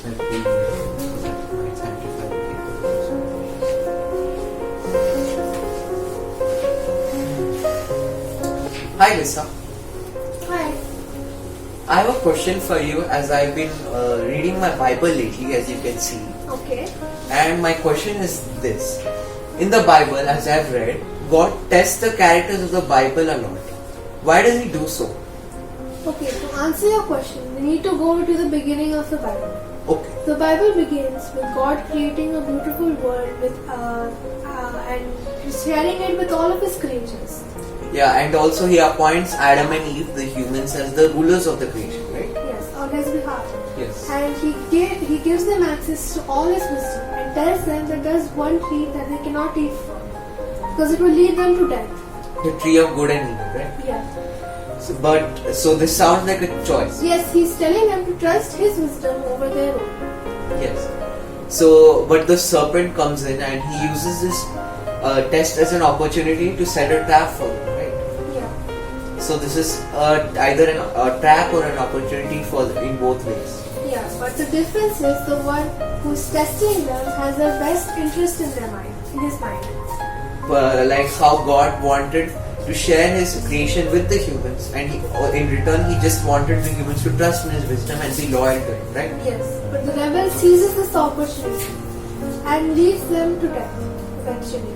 might be so that it might sanctify the people. Hi Lisa. Hi. I have a question for you as I've been reading my Bible lately, as you can see. Okay. And my question is this. In the Bible, as I've read, God tests the characters of the Bible a lot. Why does He do so? Okay, to answer your question, we need to go to the beginning of the Bible. Okay. The Bible begins with God creating a beautiful world and sharing it with all of His creatures. Yeah, and also He appoints Adam and Eve, the humans, as the rulers of the creation, right? Yes, on His behalf. Yes. And He gives them access to all His wisdom and tells them that there's one tree that they cannot eat from because it will lead them to death. The tree of good and evil, right? Yeah. So this sounds like a choice. Yes, He's telling them to trust His wisdom over their own. Yes. So, but the serpent comes in and he uses this test as an opportunity to set a trap for them, right? Yeah. So this is either a trap or an opportunity for in both ways. Yeah, but the difference is the one who's testing them has their best interest in their mind, in his mind. Like how God wanted to share His creation with the humans, and in return He just wanted the humans to trust in His wisdom and be loyal to Him, right? Yes, but the rebel seizes this opportunity and leads them to death eventually.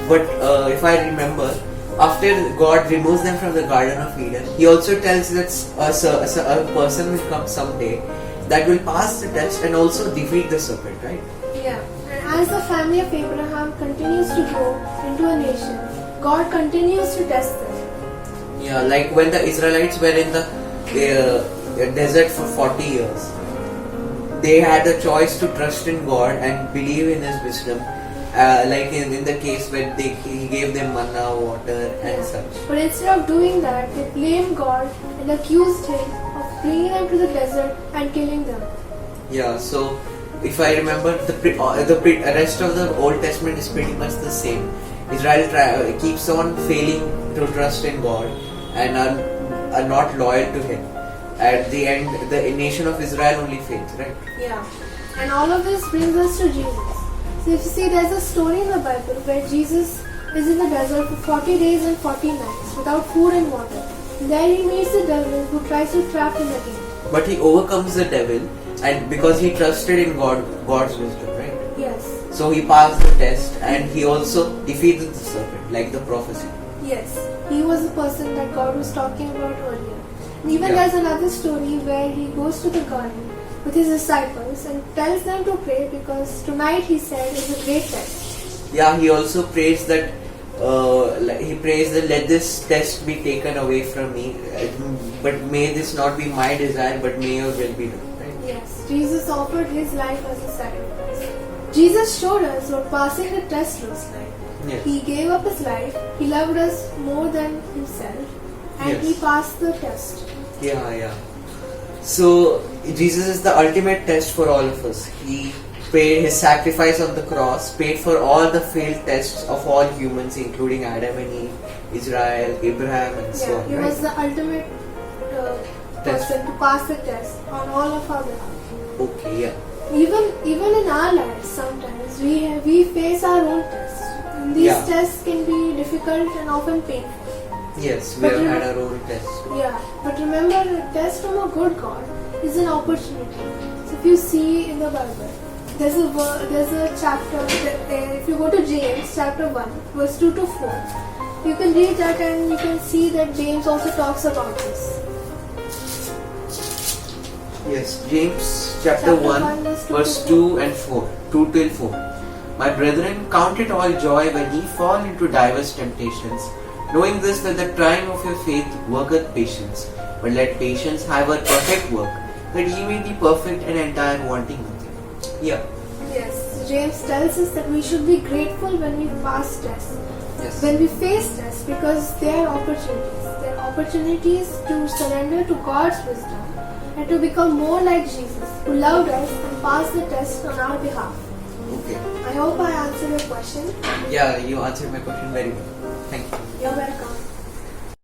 But if I remember, after God removes them from the Garden of Eden, He also tells that a person will come someday that will pass the test and also defeat the serpent, right? Yeah, and as the family of Abraham continues to grow into a nation, God continues to test them. Yeah, like when the Israelites were in the desert for 40 years, they had a choice to trust in God and believe in His wisdom. Like in the case when He gave them manna, water and such. But instead of doing that, they blamed God and accused Him of bringing them to the desert and killing them. Yeah, so if I remember, the rest of the Old Testament is pretty much the same. Israel keeps on failing to trust in God and are not loyal to Him. At the end, the nation of Israel only fails, right? Yeah, and all of this brings us to Jesus. So if you see, there's a story in the Bible where Jesus is in the desert for 40 days and 40 nights without food and water. And there He meets the devil who tries to trap Him again. But He overcomes the devil, and because He trusted in God's wisdom, right? Yes. So He passed the test, and He also defeated the serpent, like the prophecy. Yes. He was the person that God was talking about earlier. And even Yeah. there's another story where He goes to the garden with His disciples and tells them to pray because tonight, He said, is a great test. Yeah, He also prays that let this test be taken away from me, but may this not be my desire, but may Your will be done. Right? Yes, Jesus offered His life as a sacrifice. Jesus showed us what passing the test looks like. Yes. He gave up His life, He loved us more than Himself, and Yes. He passed the test. Yeah. So Jesus is the ultimate test for all of us. He paid His sacrifice on the cross, paid for all the failed tests of all humans, including Adam and Eve, Israel, Abraham, and so on. He Right? was the ultimate person to pass the test on all of our behalf. Okay, yeah. Even in our lives, sometimes we face our own tests. And these Yeah. tests can be difficult and often painful. Yes, we But have you had know- our own tests. Yeah, but remember, a test from a good God is an opportunity. So if you see in the Bible, there's a chapter. If you go to James chapter 1, verse 2 to 4, you can read that and you can see that James also talks about this. Yes, James chapter Chapter 1, one, verse two verse to 2 and 4, 2 till 4. My brethren, count it all joy when ye fall into diverse temptations, knowing this, that the trying of your faith worketh patience. But let patience have her perfect work, that ye may be perfect and entire, wanting nothing. Yeah. Yes, James tells us that we should be grateful when we pass tests, Yes. when we face tests, because they are opportunities. They are opportunities to surrender to God's wisdom and to become more like Jesus, who loved us and passed the test on our behalf. Okay. I hope I answered your question. Yeah, you answered my question very well. Thank you. You're welcome.